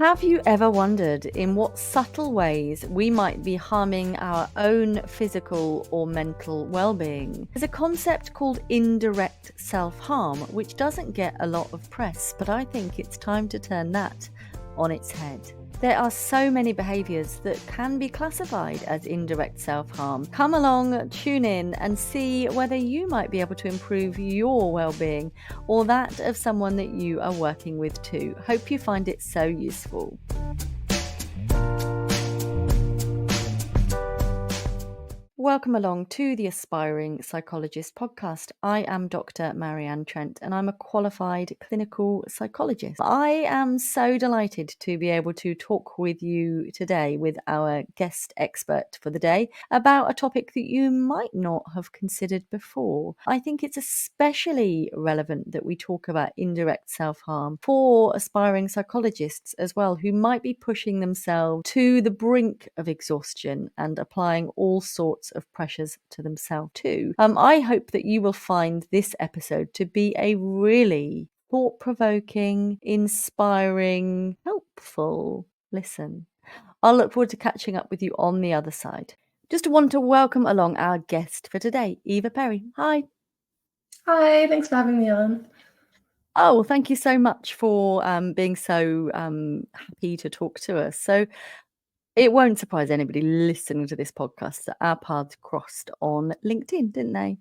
Have you ever wondered in what subtle ways we might be harming our own physical or mental well-being? There's a concept called indirect self-harm, which doesn't get a lot of press, but I think it's time to turn that on its head. There are so many behaviours that can be classified as indirect self-harm. Come along, tune in and see whether you might be able to improve your well-being or that of someone that you are working with too. Hope you find it so useful. Welcome along to the Aspiring Psychologist podcast. I am Dr. Marianne Trent and I'm a qualified clinical psychologist. I am so delighted to be able to talk with you today with our guest expert for the day about a topic that you might not have considered before. I think it's especially relevant that we talk about indirect self-harm for aspiring psychologists as well, who might be pushing themselves to the brink of exhaustion and applying all sorts of pressures to themselves too. I hope that you will find this episode to be a really thought-provoking, inspiring, helpful listen. I'll look forward to catching up with you on the other side. Just want to welcome along our guest for today, Eva Perry. Hi. Hi, thanks for having me on. Oh, well, thank you so much for being so happy to talk to us. So it won't surprise anybody listening to this podcast that our paths crossed on LinkedIn, didn't they?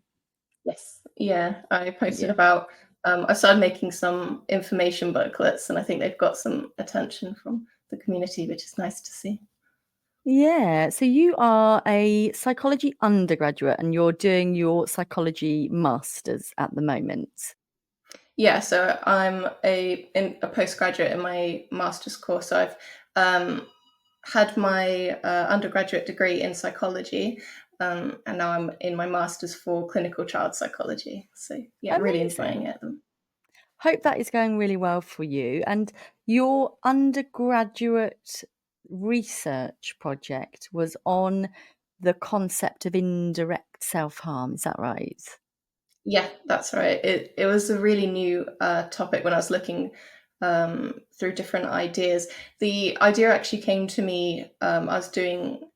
Yes, yeah, I posted about, I started making some information booklets and I think they've got some attention from the community, which is nice to see. Yeah, so you are a psychology undergraduate and you're doing your psychology masters at the moment. Yeah, so I'm a postgraduate in my master's course. So I've had my undergraduate degree in psychology, and now I'm in my master's for clinical child psychology. So yeah, really enjoying it. Hope that is going really well for you. And your undergraduate research project was on the concept of indirect self-harm. Is that right? Yeah, that's right. It was a really new topic when I was looking through different ideas. The idea actually came to me.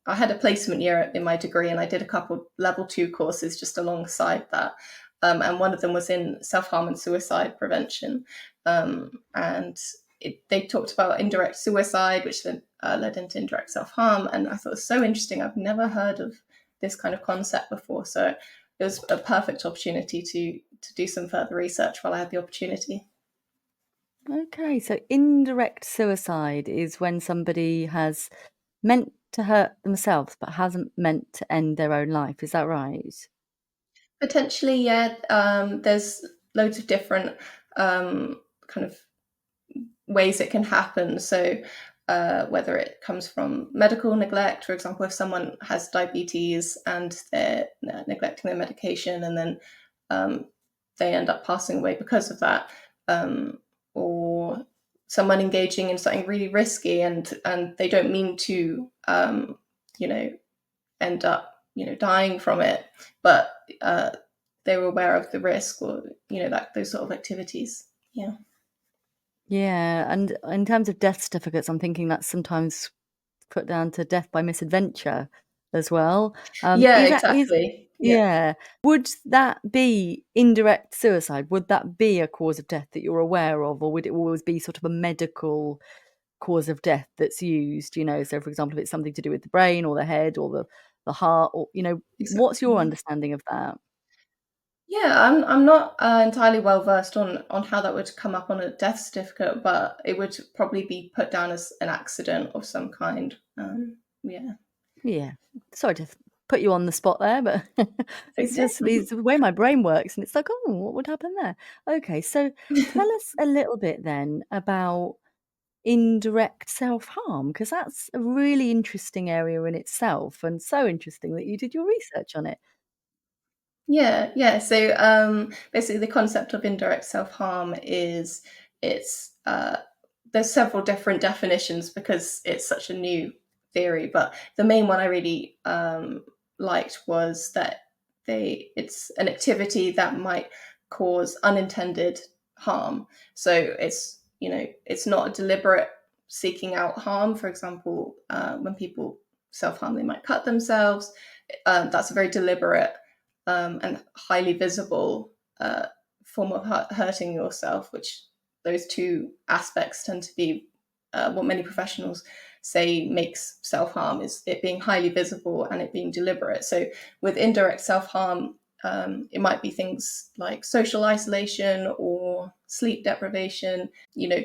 I had a placement year in my degree, and I did a couple level 2 courses just alongside that. And one of them was in self-harm and suicide prevention. And they talked about indirect suicide, which then led into indirect self-harm. And I thought it was so interesting. I've never heard of this kind of concept before. So it was a perfect opportunity to do some further research while I had the opportunity. Okay, so indirect suicide is when somebody has meant to hurt themselves but hasn't meant to end their own life. Is that right? Potentially, yeah. There's loads of different kind of ways it can happen. So whether it comes from medical neglect, for example, if someone has diabetes and they're neglecting their medication and then they end up passing away because of that, or someone engaging in something really risky and they don't mean to, end up, dying from it, but they were aware of the risk, or those sort of activities. Yeah. Yeah, and in terms of death certificates, I'm thinking that's sometimes put down to death by misadventure as well. Yeah, Is that exactly. Yeah. yeah. Would that be indirect suicide? Would that be a cause of death that you're aware of, or would it always be sort of a medical cause of death that's used? So for example, if it's something to do with the brain or the head or the heart, or what's your Exactly. understanding of that? Yeah, I'm not entirely well versed on how that would come up on a death certificate, but it would probably be put down as an accident of some kind. Yeah. Yeah, sorry to put you on the spot there, but it's Okay. just the way my brain works, and it's like, oh, what would happen there? Okay, so tell us a little bit then about indirect self-harm, because that's a really interesting area in itself, and so interesting that you did your research on it. Yeah, yeah. So basically, the concept of indirect self-harm is it's there's several different definitions because it's such a new theory, but the main one I really liked was that it's an activity that might cause unintended harm. So it's not a deliberate seeking out harm. For example, when people self-harm, they might cut themselves. That's a very deliberate and highly visible form of hurting yourself, which those two aspects tend to be what many professionals say makes self-harm, is it being highly visible and it being deliberate. So with indirect self-harm, it might be things like social isolation or sleep deprivation,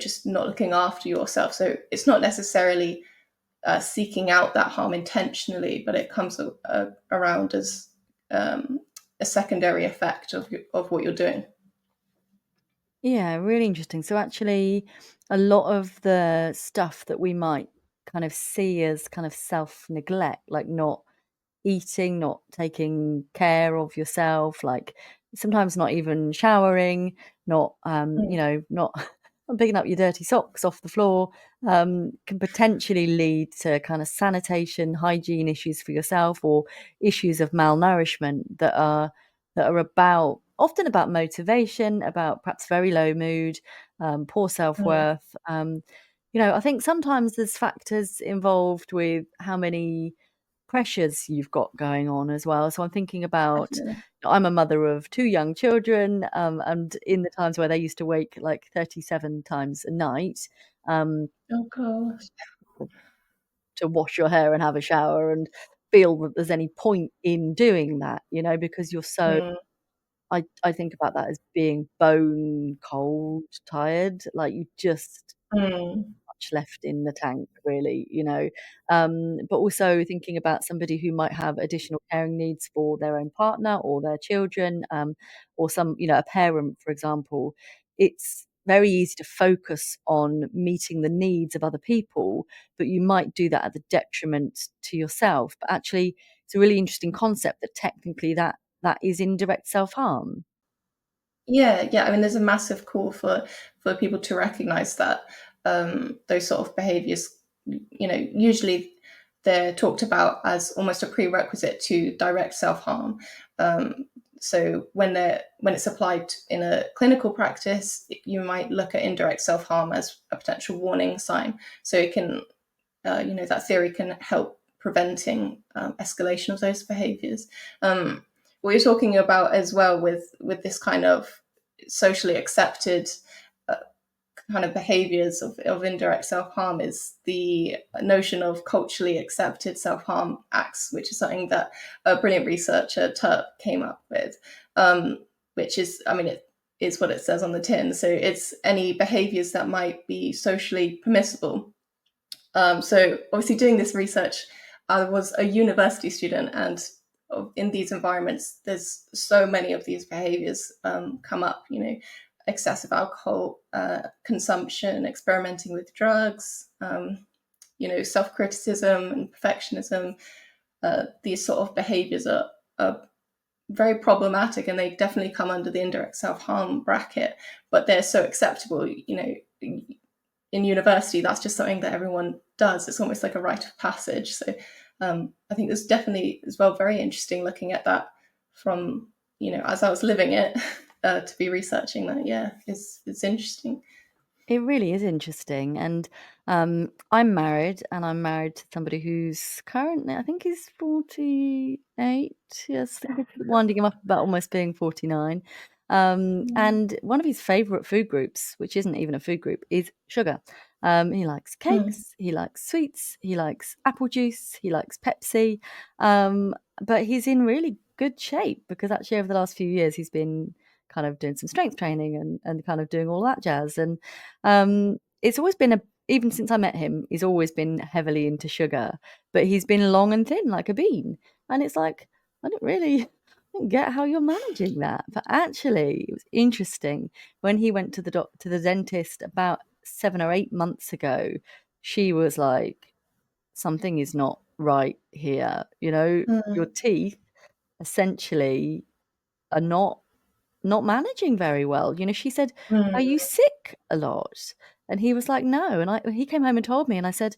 just not looking after yourself. So it's not necessarily seeking out that harm intentionally, but it comes around as a secondary effect of what you're doing. Yeah, really interesting. So actually, a lot of the stuff that we might kind of see as kind of self-neglect, like not eating, not taking care of yourself, like sometimes not even showering, not not not picking up your dirty socks off the floor, can potentially lead to kind of sanitation, hygiene issues for yourself, or issues of malnourishment that are often about motivation, about perhaps very low mood, poor Mm, self-worth. I think sometimes there's factors involved with how many pressures you've got going on as well. So I'm thinking about, definitely. I'm a mother of two young children, and in the times where they used to wake like 37 times a night, um, Oh gosh. to wash your hair and have a shower and feel that there's any point in doing that, because you're so, Mm, I think about that as being bone cold, tired, like you just mm, much left in the tank, really, but also thinking about somebody who might have additional caring needs for their own partner or their children, or a parent, for example. It's very easy to focus on meeting the needs of other people, but you might do that at the detriment to yourself. But actually, it's a really interesting concept that technically that is indirect self-harm. yeah. I mean, there's a massive call for people to recognize that those sort of behaviors, usually they're talked about as almost a prerequisite to direct self-harm. Um, so when it's applied in a clinical practice, you might look at indirect self-harm as a potential warning sign. So it can, that theory can help preventing escalation of those behaviors. What you're talking about as well with this kind of socially accepted uh, kind of behaviors of indirect self-harm is the notion of culturally accepted self-harm acts, which is something that a brilliant researcher Turp came up with, which is, I mean, it is what it says on the tin. So it's any behaviors that might be socially permissible. So obviously doing this research, I was a university student, and in these environments, there's so many of these behaviors come up, excessive alcohol consumption, experimenting with drugs, self-criticism and perfectionism. These sort of behaviors are very problematic, and they definitely come under the indirect self-harm bracket, but they're so acceptable, in university, that's just something that everyone does. It's almost like a rite of passage. So I think it's definitely as well very interesting looking at that from, as I was living it, to be researching that. Yeah, it's interesting. It really is interesting, and I'm married, and I'm married to somebody who's currently, I think he's 48. Yes, I think it's winding him up about almost being 49. Mm. And one of his favourite food groups, which isn't even a food group, is sugar. He likes Mm. cakes, he likes sweets, he likes apple juice, he likes Pepsi, um, but he's in really good shape because actually over the last few years he's been kind of doing some strength training and kind of doing all that jazz. And it's always been even since I met him, he's always been heavily into sugar, but he's been long and thin like a bean. And it's like, I don't get how you're managing that. But actually, it was interesting when he went to the dentist about 7 or 8 months ago. She was like, something is not right here. Your Mm. teeth essentially are not managing very well. She said, "Are Mm. you sick a lot?" And he was like, "No." And he came home and told me, and I said,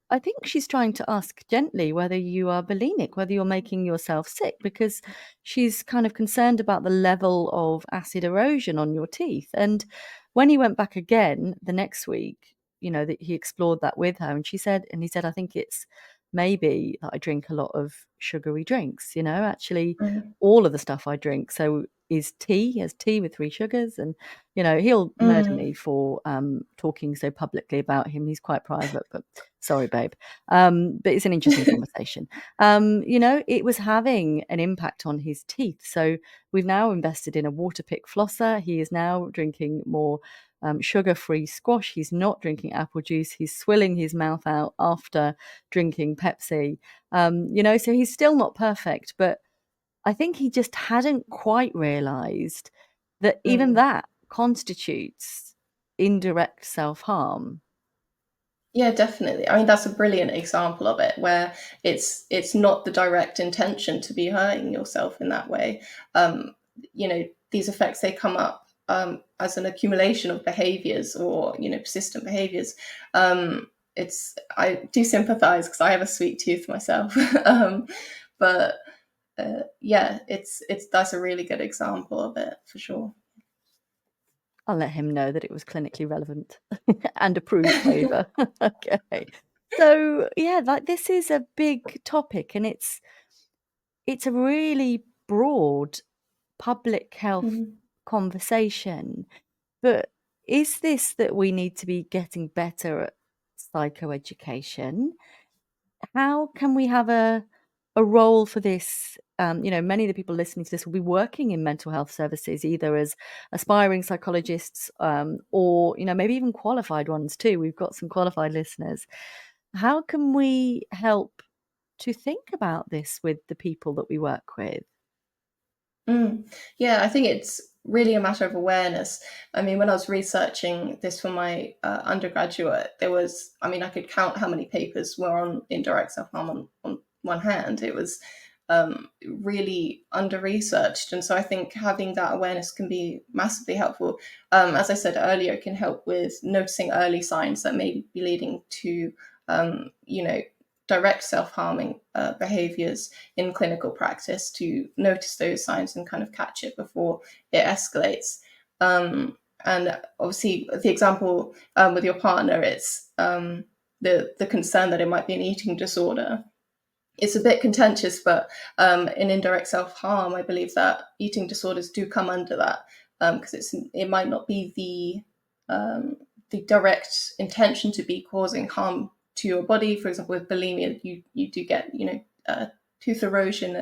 "I think she's trying to ask gently whether you are bulimic, whether you're making yourself sick, because she's kind of concerned about the level of acid erosion on your teeth." And when he went back again the next week, that he explored that with her, and he said, I think it's maybe that I drink a lot of sugary drinks, actually all of the stuff I drink. So is tea, he has tea with 3 sugars, and he'll murder me for talking so publicly about him. He's quite private, but sorry, babe. But it's an interesting conversation. It was having an impact on his teeth. So we've now invested in a water pick flosser. He is now drinking more sugar-free squash. He's not drinking apple juice. He's swilling his mouth out after drinking Pepsi. So he's still not perfect, but I think he just hadn't quite realised that even that constitutes indirect self-harm. Yeah, definitely. I mean, that's a brilliant example of it, where it's not the direct intention to be hurting yourself in that way. These effects, they come up as an accumulation of behaviors, or persistent behaviors. I do sympathize because I have a sweet tooth myself, but yeah, it's that's a really good example of it for sure. I'll let him know that it was clinically relevant and approved by Eva. Okay. So yeah, this is a big topic, and it's a really broad public health conversation. But is this that we need to be getting better at psychoeducation? How can we have a role for this? Many of the people listening to this will be working in mental health services, either as aspiring psychologists or maybe even qualified ones too. We've got some qualified listeners. How can we help to think about this with the people that we work with? Yeah, I think it's really a matter of awareness. I mean, when I was researching this for my undergraduate, I could count how many papers were on indirect self-harm on one hand. It was really under-researched. And so I think having that awareness can be massively helpful. As I said earlier, it can help with noticing early signs that may be leading to, direct self-harming behaviors in clinical practice, to notice those signs and kind of catch it before it escalates. And obviously, the example with your partner, it's the concern that it might be an eating disorder. It's a bit contentious, but in indirect self-harm, I believe that eating disorders do come under that, because it might not be the direct intention to be causing harm to your body. For example, with bulimia, you do get tooth erosion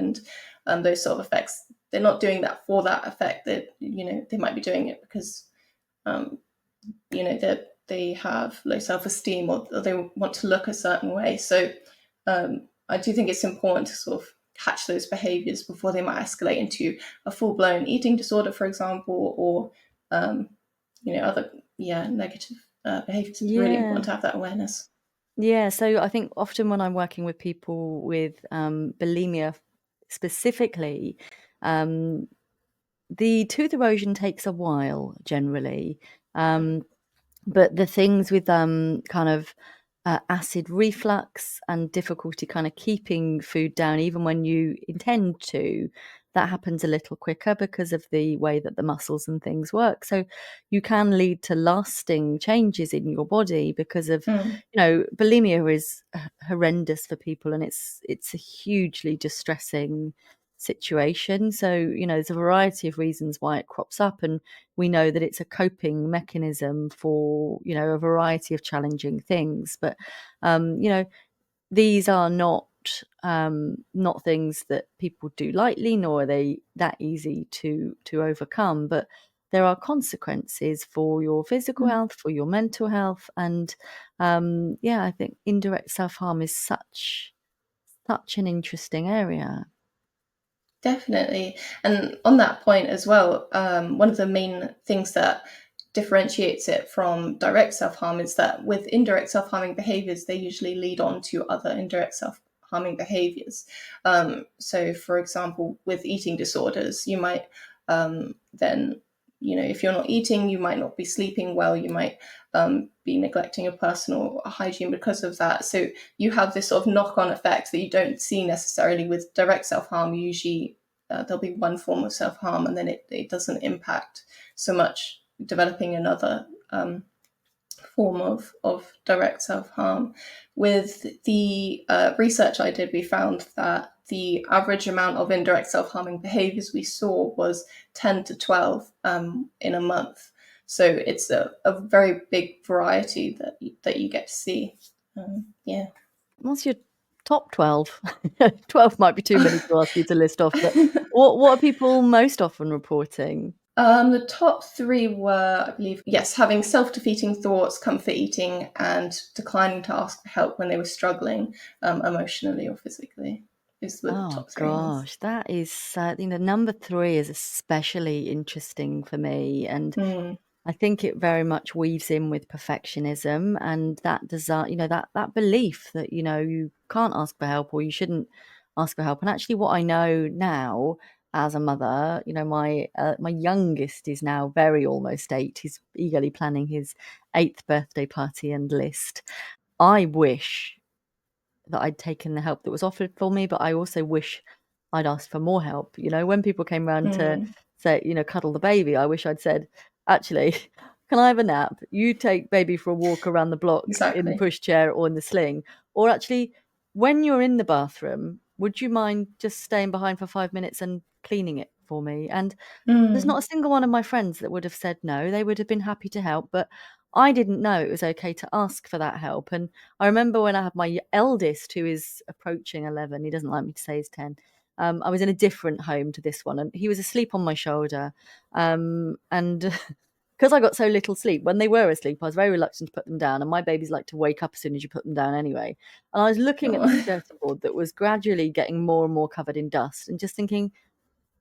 and those sort of effects. They're not doing that for that effect. That they might be doing it because that they have low self-esteem, or they want to look a certain way. So I do think it's important to sort of catch those behaviors before they might escalate into a full-blown eating disorder, for example, or other negative behaviors. It's really important to have that awareness. Yeah, so I think often when I'm working with people with bulimia specifically, the tooth erosion takes a while generally. But the things with kind of acid reflux and difficulty kind of keeping food down, even when you intend to, that happens a little quicker because of the way that the muscles and things work. So you can lead to lasting changes in your body because of, bulimia is horrendous for people, and it's a hugely distressing situation. So, there's a variety of reasons why it crops up, and we know that it's a coping mechanism for, a variety of challenging things. But, these are not things that people do lightly, nor are they that easy to overcome. But there are consequences for your physical health, for your mental health. And I think indirect self-harm is such an interesting area. Definitely. And on that point as well, one of the main things that differentiates it from direct self-harm is that with indirect self-harming behaviors, they usually lead on to other indirect self-harming behaviors. So, for example, with eating disorders, you might then, if you're not eating, you might not be sleeping well, you might be neglecting your personal hygiene because of that. So you have this sort of knock-on effect that you don't see necessarily with direct self-harm. Usually there'll be one form of self-harm, and then it doesn't impact so much developing another form of direct self-harm. With the research I did, we found that the average amount of indirect self-harming behaviours we saw was 10 to 12 in a month. So it's a very big variety that you get to see. Yeah. What's your top 12? 12 might be too many to ask you to list off, but what are people most often reporting? The top three were, I believe, yes, having self-defeating thoughts, comfort eating, and declining to ask for help when they were struggling emotionally or physically. These were the Oh top three ones. gosh, that is, number 3 is especially interesting for me. And Mm, I think it very much weaves in with perfectionism and that desire, that belief that, you can't ask for help or you shouldn't ask for help. And actually what I know now as a mother, my youngest is now very almost 8. He's eagerly planning his 8th birthday party and list. I wish that I'd taken the help that was offered for me, but I also wish I'd asked for more help. When people came around to mm, say, cuddle the baby, I wish I'd said, actually, can I have a nap? You take baby for a walk around the block in the exactly. pushchair or in the sling. Or actually, when you're in the bathroom, would you mind just staying behind for 5 minutes and cleaning it for me? And there's not Mm, a single one of my friends that would have said no. They would have been happy to help, but I didn't know it was okay to ask for that help. And I remember when I had my eldest, who is approaching 11, he doesn't like me to say he's 10. I was in a different home to this one, and he was asleep on my shoulder. And because I got so little sleep, when they were asleep, I was very reluctant to put them down. And my babies like to wake up as soon as you put them down anyway. And I was looking at the oh, skirting board that was gradually getting more and more covered in dust and just thinking,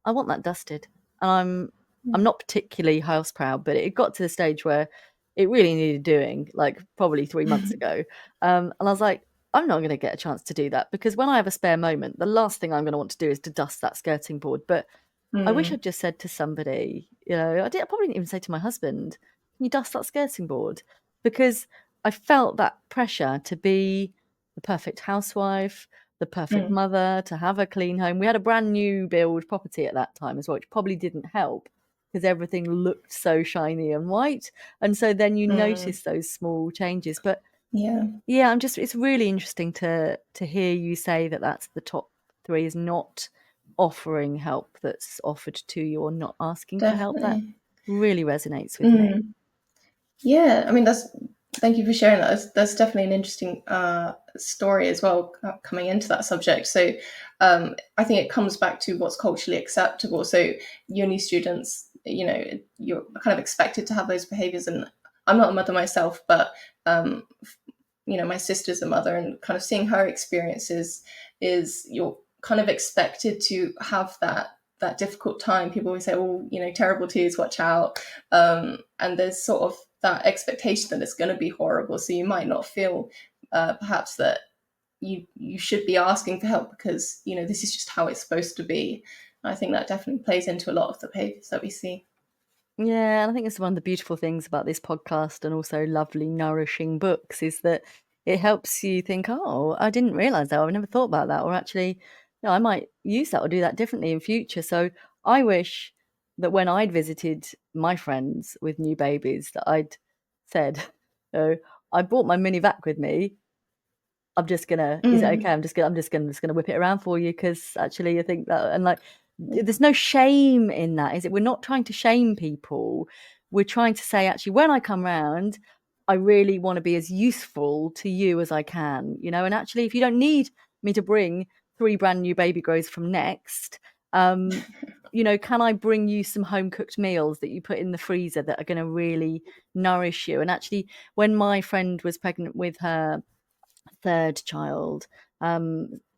I want that dusted. And I'm not particularly house proud, but it got to the stage where it really needed doing, like probably 3 months ago. And I was like, I'm not going to get a chance to do that because when I have a spare moment, the last thing I'm going to want to do is to dust that skirting board. But I wish mm, I'd just said to somebody, I probably didn't even say to my husband, can you dust that skirting board? Because I felt that pressure to be the perfect housewife, the perfect mm, mother, to have a clean home. We had a brand new build property at that time as well, which probably didn't help because everything looked so shiny and white. And so then you mm, notice those small changes. But yeah, yeah, it's really interesting to hear you say that that's the top 3 is not offering help that's offered to you or not asking for help. That definitely. really resonates with me. Mm. Yeah, I mean thank you for sharing that. That's definitely an interesting story as well coming into that subject. So I think it comes back to what's culturally acceptable. So uni students, you're kind of expected to have those behaviors. And I'm not a mother myself, but um, my sister's a mother, and kind of seeing her experiences is you're kind of expected to have that difficult time. People always say, "Oh, terrible twos, watch out," and there's sort of that expectation that it's going to be horrible. So you might not feel perhaps that you should be asking for help because this is just how it's supposed to be. I think that definitely plays into a lot of the behaviors that we see. Yeah, and I think it's one of the beautiful things about this podcast and also lovely, nourishing books is that it helps you think, oh, I didn't realize that, or I never thought about that, or actually, I might use that or do that differently in future. So I wish that when I'd visited my friends with new babies, that I'd said, oh, I brought my mini vac with me. I'm just gonna, is it okay? Mm. I'm just gonna whip it around for you because actually I think that, and like, there's no shame in that, is it? We're not trying to shame people. We're trying to say, actually, when I come round, I really want to be as useful to you as I can, and actually, if you don't need me to bring 3 brand new baby grows from Next, um, can I bring you some home cooked meals that you put in the freezer that are going to really nourish you? And actually, when my friend was pregnant with her 3rd child.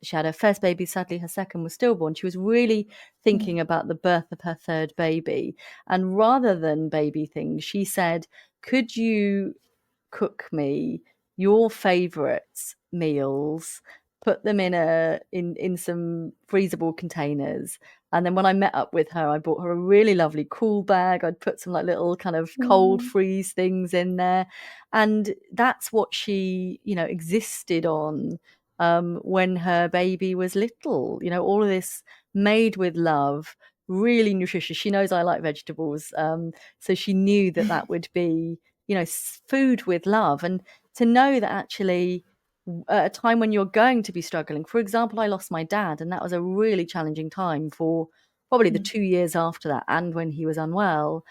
She had her first baby, sadly, her second was stillborn. She was really thinking about the birth of her 3rd baby. And rather than baby things, she said, could you cook me your favorite meals, put them in some freezable containers, and then when I met up with her, I bought her a really lovely cool bag. I'd put some like little kind of cold Mm. freeze things in there, and that's what she existed on when her baby was little. All of this made with love, really nutritious. She knows I like vegetables, so she knew that would be food with love, and to know that actually at a time when you're going to be struggling. For example, I lost my dad, and that was a really challenging time for probably the 2 years after that, and when he was unwell.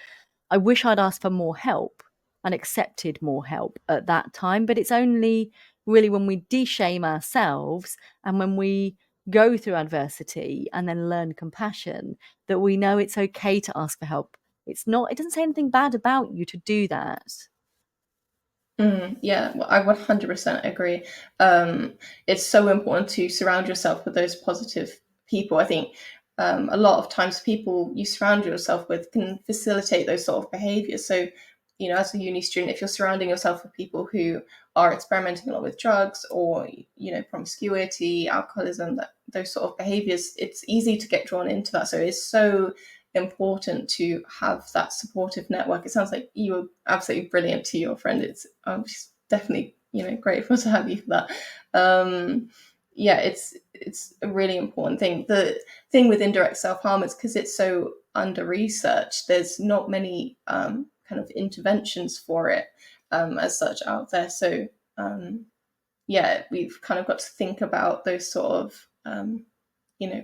I wish I'd asked for more help and accepted more help at that time. But it's only really when we de-shame ourselves and when we go through adversity and then learn compassion that we know it's okay to ask for help. It doesn't say anything bad about you to do that. Yeah, well, I 100% agree. It's so important to surround yourself with those positive people. I think a lot of times people you surround yourself with can facilitate those sort of behaviors. So, as a uni student, if you're surrounding yourself with people who are experimenting a lot with drugs or, promiscuity, alcoholism, those sort of behaviors, it's easy to get drawn into that. So it's so important to have that supportive network. It sounds like you were absolutely brilliant to your friend. I'm just definitely grateful to have you for that. Yeah, it's a really important thing. The thing with indirect self-harm is because it's so under researched, there's not many kind of interventions for it as such out there. So yeah, we've kind of got to think about those sort of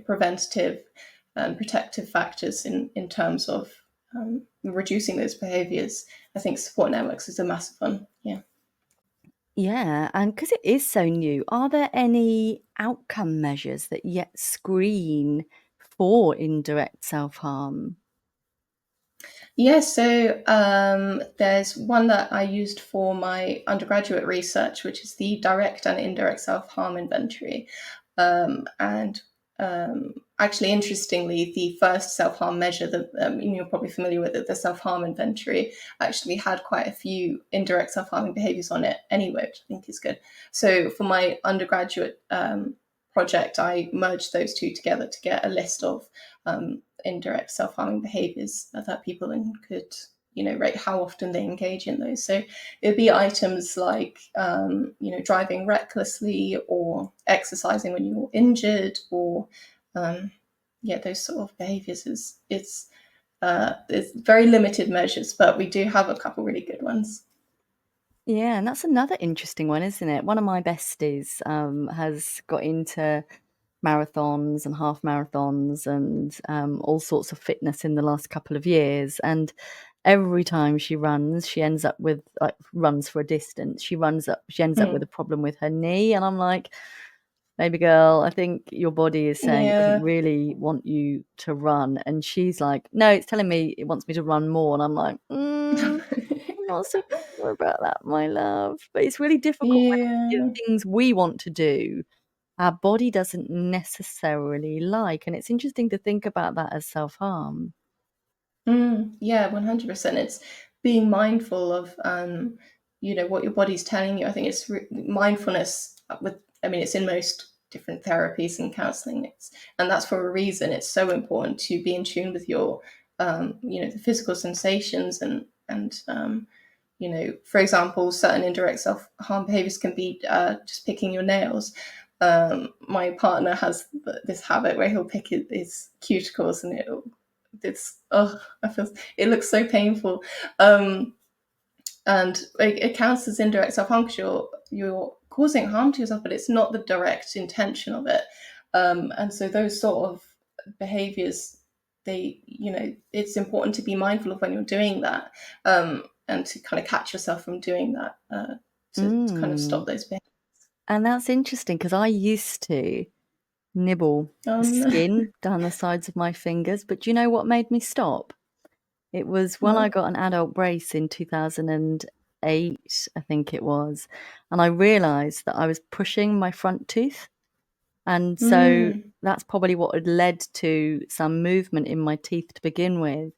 preventative and protective factors in terms of reducing those behaviors. I think support networks is a massive one. Yeah. Yeah, and because it is so new, are there any outcome measures that yet screen for indirect self-harm? Yeah, so there's one that I used for my undergraduate research, which is the direct and indirect self-harm inventory. And actually, interestingly, the first self-harm measure that you're probably familiar with it, the self-harm inventory, actually had quite a few indirect self-harming behaviors on it anyway, which I think is good. So for my undergraduate project, I merged those two together to get a list of indirect self-harming behaviors that people could rate how often they engage in those. So it would be items like driving recklessly or exercising when you're injured or those sort of behaviors. It's very limited measures, but we do have a couple really good ones. Yeah, and that's another interesting one, isn't it? One of my besties has got into marathons and half marathons and all sorts of fitness in the last couple of years. And every time she runs, she ends up with runs for a distance. She ends up with a problem with her knee. And I'm like, baby girl, I think your body is saying it doesn't Yeah. really want you to run. And she's like, no, it's telling me it wants me to run more. And I'm like, I'm not so sure about that, my love. But it's really difficult when Yeah. the things we want to do, our body doesn't necessarily like. And it's interesting to think about that as self-harm. Yeah, 100%. It's being mindful of, what your body's telling you. I think it's mindfulness it's in most different therapies and counseling. And that's for a reason. It's so important to be in tune with your, the physical sensations and for example, certain indirect self-harm behaviors can be just picking your nails. My partner has this habit where he'll pick his cuticles and it looks so painful. And it counts as indirect self-harm because you're causing harm to yourself, but it's not the direct intention of it. And so those sort of behaviors, it's important to be mindful of when you're doing that, and to kind of catch yourself from doing that, to kind of stop those behaviors. And that's interesting because I used to nibble the No. skin down the sides of my fingers. But do you know what made me stop? It was when I Well, got an adult brace in 2008, I think it was. And I realized that I was pushing my front tooth. And so that's probably what had led to some movement in my teeth to begin with.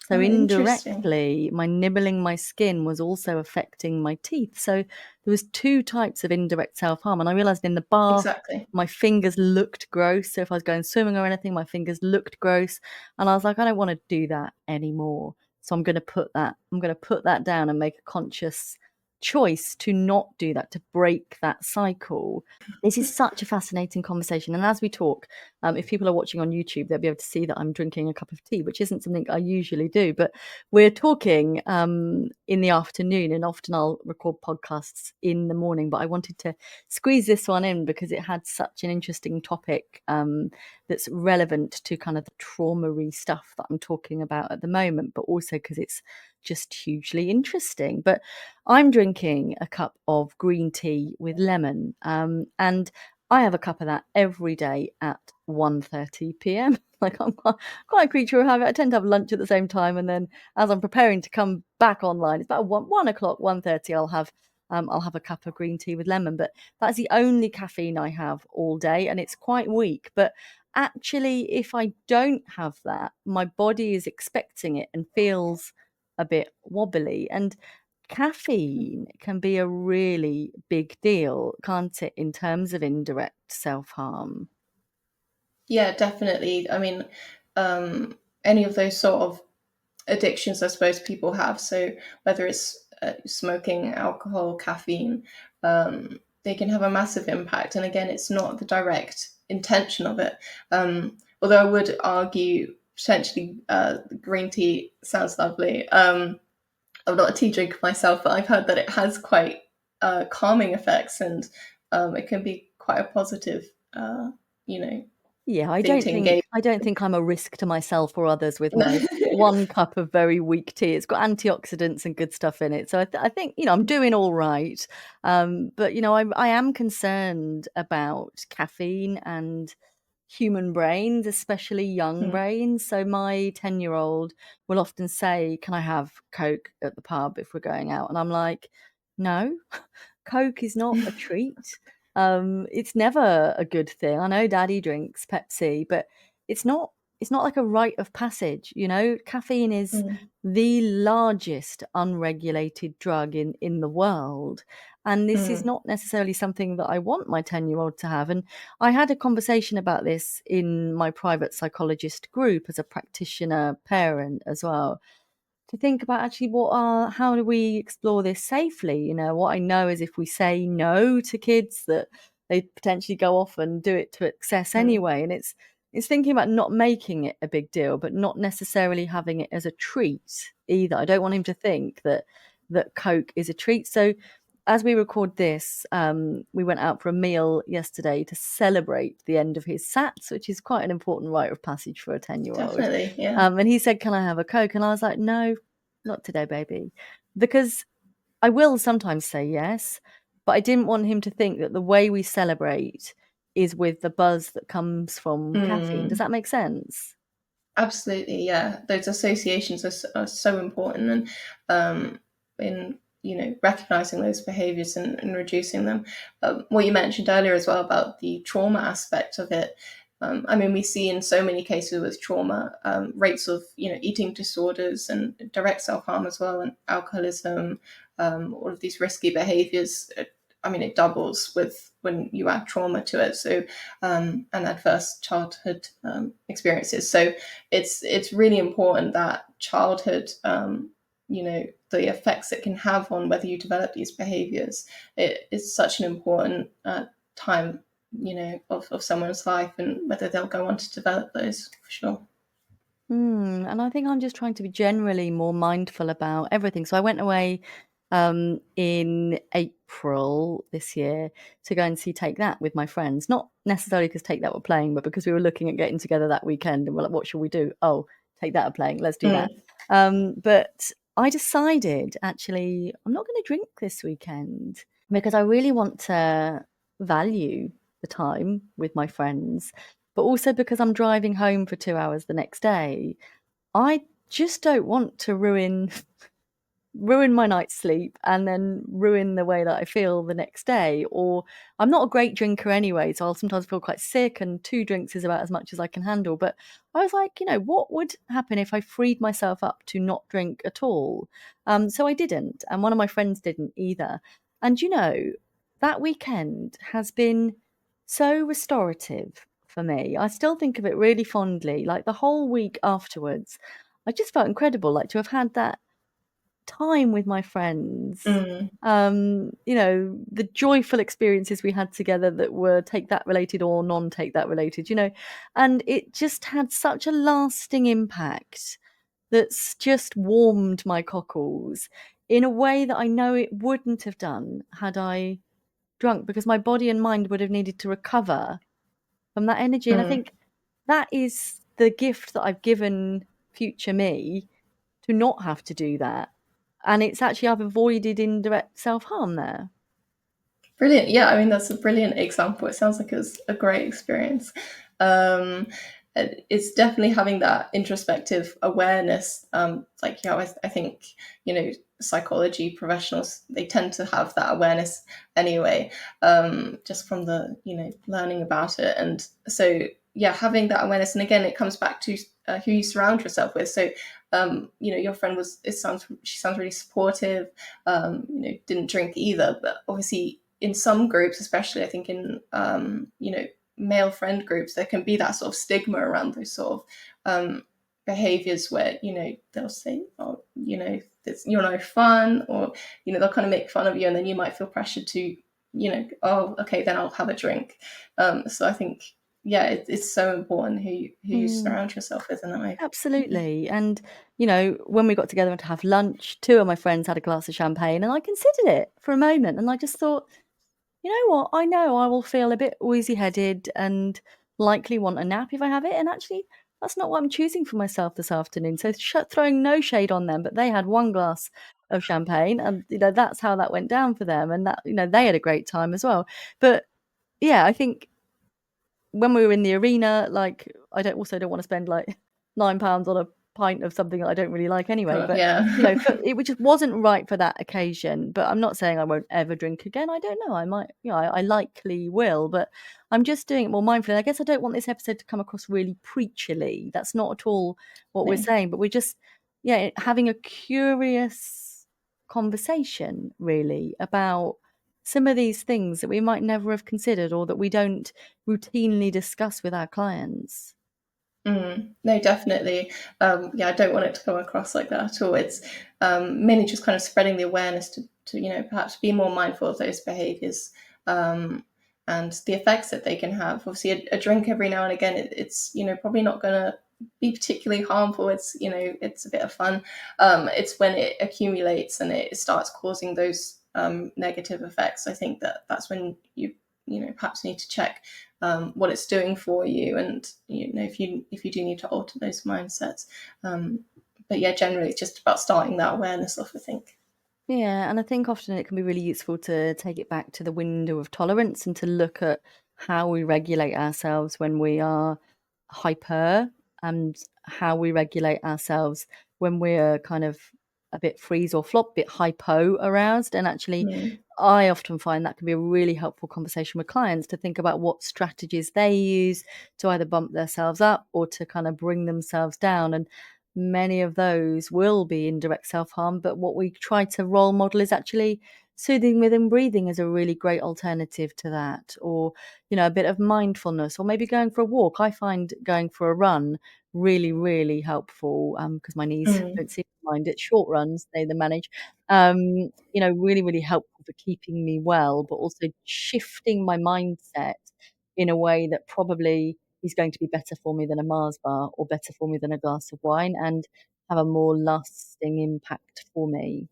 So oh, interesting. indirectly, my nibbling my skin was also affecting my teeth. So there was two types of indirect self-harm. And I realized in the bath, Exactly. my fingers looked gross. So if I was going swimming or anything, my fingers looked gross. And I was like, I don't want to do that anymore. So I'm going to put that down and make a conscious choice to not do that, to break that cycle. This is such a fascinating conversation. And as we talk, if people are watching on YouTube, they'll be able to see that I'm drinking a cup of tea, which isn't something I usually do. But we're talking in the afternoon, and often I'll record podcasts in the morning. But I wanted to squeeze this one in because it had such an interesting topic that's relevant to kind of the trauma-y stuff that I'm talking about at the moment, but also because it's just hugely interesting. But I'm drinking a cup of green tea with lemon, and I have a cup of that every day at 1:30 p.m. Like, I'm quite a creature of habit. I tend to have lunch at the same time, and then as I'm preparing to come back online, it's about 1 o'clock, 1:30. I'll have a cup of green tea with lemon. But that's the only caffeine I have all day, and it's quite weak. But actually, if I don't have that, my body is expecting it and feels a bit wobbly. And caffeine can be a really big deal, can't it, in terms of indirect self-harm? Yeah, definitely. I mean, any of those sort of addictions, I suppose, people have. So whether it's smoking, alcohol, caffeine, they can have a massive impact. And again, it's not the direct intention of it. Although I would argue potentially green tea sounds lovely. I'm not a tea drinker myself, but I've heard that it has quite calming effects, and it can be quite a positive, you know, Yeah, I thing don't to think engage. I don't think I'm a risk to myself or others with my one cup of very weak tea. It's got antioxidants and good stuff in it, so I think I'm doing all right. But I am concerned about caffeine and human brains, especially young Mm, brains. So my 10-year-old will often say, "Can I have Coke at the pub if we're going out?" And I'm like, "No, Coke is not a treat. It's never a good thing. I know Daddy drinks Pepsi, but it's not it's not like a rite of passage, you know? Caffeine is mm, the largest unregulated drug in the world. And this is mm, not necessarily something that I want my 10-year-old to have. And I had a conversation about this in my private psychologist group as a practitioner parent as well, to think about actually how do we explore this safely. What I know is if we say no to kids, that they potentially go off and do it to excess mm, anyway. And it's thinking about not making it a big deal, but not necessarily having it as a treat either. I don't want him to think that Coke is a treat. So as we record this, we went out for a meal yesterday to celebrate the end of his SATs, which is quite an important rite of passage for a 10-year-old. definitely, yeah. And he said, "Can I have a Coke?" And I was like, "No, not today, baby." Because I will sometimes say yes, but I didn't want him to think that the way we celebrate is with the buzz that comes from caffeine. Does Mm. that make sense? Absolutely, yeah. Those associations are so important, and in recognizing those behaviors and reducing them. What you mentioned earlier as well about the trauma aspect of it. I mean, we see in so many cases with trauma rates of eating disorders and direct self harm as well, and alcoholism, all of these risky behaviors. I mean, it doubles with when you add trauma to it. So, and adverse childhood experiences. So it's really important that childhood, the effects it can have on whether you develop these behaviors. It is such an important time, of someone's life, and whether they'll go on to develop those, for sure. And I think I'm just trying to be generally more mindful about everything. So I went away in April this year to go and see Take That with my friends. Not necessarily because Take That were playing, but because we were looking at getting together that weekend and we're like, what should we do? Oh, Take That are playing. Let's do that. Mm, But I decided actually I'm not going to drink this weekend because I really want to value the time with my friends, but also because I'm driving home for 2 hours the next day. I just don't want to ruin my night's sleep and then ruin the way that I feel the next day. Or I'm not a great drinker anyway, so I'll sometimes feel quite sick, and 2 drinks is about as much as I can handle. But I was like, what would happen if I freed myself up to not drink at all? So I didn't, and one of my friends didn't either. And that weekend has been so restorative for me. I still think of it really fondly. Like the whole week afterwards, I just felt incredible, like to have had that time with my friends, Mm. the joyful experiences we had together that were take that related or non-take that related, and it just had such a lasting impact that's just warmed my cockles in a way that I know it wouldn't have done had I drunk, because my body and mind would have needed to recover from that energy. And I Mm. think that is the gift that I've given future me, to not have to do that. And it's actually, I've avoided indirect self-harm there. Brilliant. Yeah, I mean, that's a brilliant example. It sounds like it was a great experience. It's definitely having that introspective awareness. I think, psychology professionals, they tend to have that awareness anyway, just from the, learning about it. And so, yeah, having that awareness. And again, it comes back to who you surround yourself with. So, your friend she sounds really supportive, didn't drink either, but obviously in some groups, especially I think in male friend groups, there can be that sort of stigma around those sort of behaviors where they'll say, oh, you're no fun, or they'll kind of make fun of you, and then you might feel pressured to oh, okay, then I'll have a drink. So I think, yeah, it's so important who you surround yourself with in that way. Absolutely. And, when we got together to have lunch, two of my friends had a glass of champagne, and I considered it for a moment, and I just thought, you know what? I know I will feel a bit wheezy-headed and likely want a nap if I have it. And actually, that's not what I'm choosing for myself this afternoon. So throwing no shade on them, but they had one glass of champagne, and that's how that went down for them. And that they had a great time as well. But yeah, I think when we were in the arena, like, I don't want to spend like £9 on a pint of something that I don't really like anyway. Oh, But yeah. it just wasn't right for that occasion. But I'm not saying I won't ever drink again. I don't know. I might, I likely will, but I'm just doing it more mindfully. I guess I don't want this episode to come across really preachily. That's not at all what we're No. saying. But we're just, having a curious conversation really about some of these things that we might never have considered, or that we don't routinely discuss with our clients. No, definitely. Yeah, I don't want it to come across like that at all. It's mainly just kind of spreading the awareness to perhaps be more mindful of those behaviors, and the effects that they can have. Obviously, a drink every now and again, it's probably not going to be particularly harmful. It's it's a bit of fun. It's when it accumulates and it starts causing those negative effects. I think that's when you perhaps need to check what it's doing for you, and if you do need to alter those mindsets. But yeah, generally it's just about starting that awareness off, I think. Yeah, and I think often it can be really useful to take it back to the window of tolerance and to look at how we regulate ourselves when we are hyper, and how we regulate ourselves when we're kind of a bit freeze or flop, a bit hypo aroused. And actually, Mm. I often find that can be a really helpful conversation with clients, to think about what strategies they use to either bump themselves up or to kind of bring themselves down. And many of those will be indirect self-harm, but what we try to role model is actually soothing within breathing as a really great alternative to that, or a bit of mindfulness, or maybe going for a walk. I find going for a run really, really helpful, because my knees Mm. don't seem to mind it. Short runs, they manage. Really, really helpful for keeping me well, but also shifting my mindset in a way that probably is going to be better for me than a Mars bar, or better for me than a glass of wine, and have a more lasting impact for me.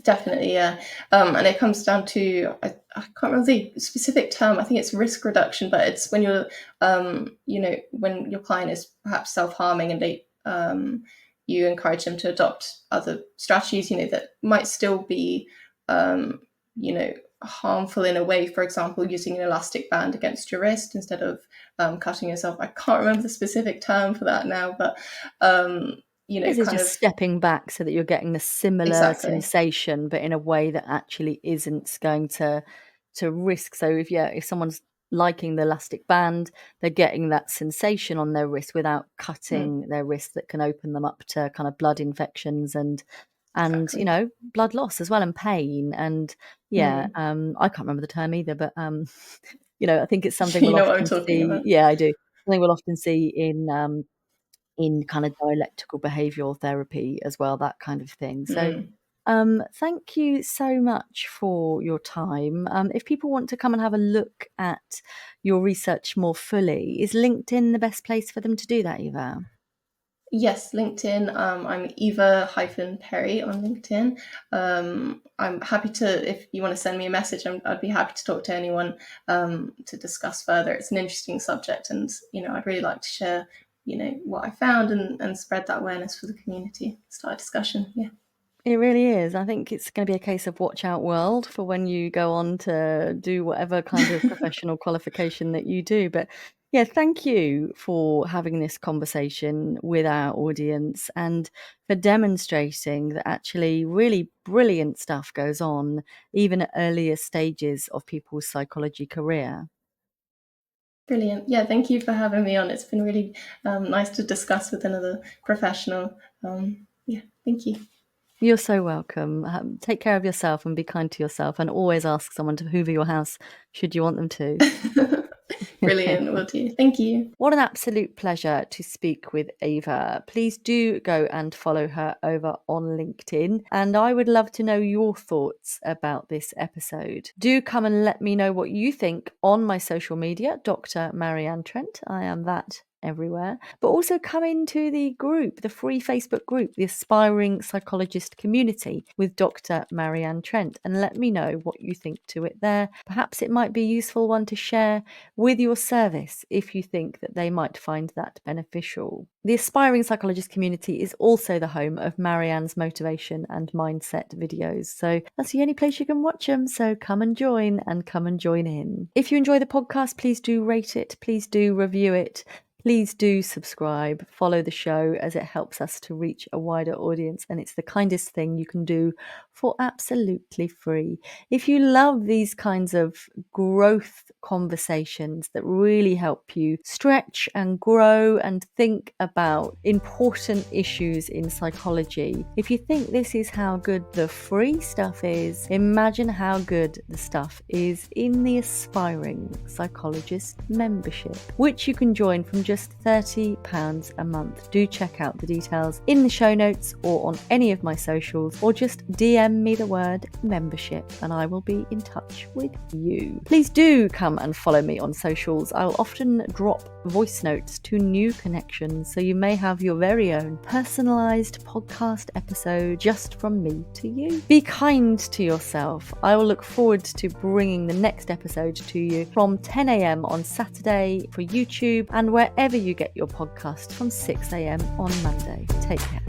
Definitely, yeah. And it comes down to, I can't remember the specific term. I think it's risk reduction, but it's when you're, when your client is perhaps self-harming, and you encourage them to adopt other strategies, that might still be, you know, harmful in a way. For example, using an elastic band against your wrist instead of cutting yourself. I can't remember the specific term for that now, but This is kind just of stepping back so that you're getting the similar exactly. sensation, but in a way that actually isn't going to risk. So if someone's liking the elastic band, they're getting that sensation on their wrist without Mm, cutting their wrist, that can open them up to kind of blood infections and exactly. blood loss as well, and pain. And yeah, Mm. I can't remember the term either, but I think it's something You we'll know what I'm often talking see. about. Yeah, I do. Something we'll often see in in kind of dialectical behavioural therapy as well, that kind of thing. So thank you so much for your time. If people want to come and have a look at your research more fully, is LinkedIn the best place for them to do that, Eva? Yes, LinkedIn. I'm Eva-Perry on LinkedIn. I'm happy to, if you want to send me a message, I'd be happy to talk to anyone to discuss further. It's an interesting subject, and I'd really like to share what I found and spread that awareness for the community. Start a discussion. Yeah. It really is. I think it's going to be a case of watch out world for when you go on to do whatever kind of professional qualification that you do. But yeah, thank you for having this conversation with our audience and for demonstrating that actually really brilliant stuff goes on even at earlier stages of people's psychology career. Brilliant. Yeah, thank you for having me on. It's been really nice to discuss with another professional. Yeah, thank you. You're so welcome. Take care of yourself and be kind to yourself, and always ask someone to hoover your house should you want them to. Brilliant, will do. Thank you. What an absolute pleasure to speak with Eva. Please do go and follow her over on LinkedIn, and I would love to know your thoughts about this episode. Do come and let me know what you think on my social media, Dr. Marianne Trent. I am that everywhere, but also come into the group, the free Facebook group, the Aspiring Psychologist Community with Dr. Marianne Trent, and let me know what you think to it there. Perhaps it might be a useful one to share with your service if you think that they might find that beneficial. The Aspiring Psychologist Community is also the home of Marianne's motivation and mindset videos, so that's the only place you can watch them, so come and join in. If you enjoy the podcast, please do rate it, please do review it. Please do subscribe, follow the show, as it helps us to reach a wider audience, and it's the kindest thing you can do for absolutely free. If you love these kinds of growth conversations that really help you stretch and grow and think about important issues in psychology, if you think this is how good the free stuff is, imagine how good the stuff is in the Aspiring Psychologist membership, which you can join from just £30 a month. Do check out the details in the show notes or on any of my socials, or just DM me the word membership and I will be in touch with you. Please do come and follow me on socials. I'll often drop voice notes to new connections, so you may have your very own personalized podcast episode just from me to you. Be kind to yourself. I will look forward to bringing the next episode to you from 10 a.m. on Saturday for YouTube, and wherever you get your podcast from 6 a.m. on Monday. Take care.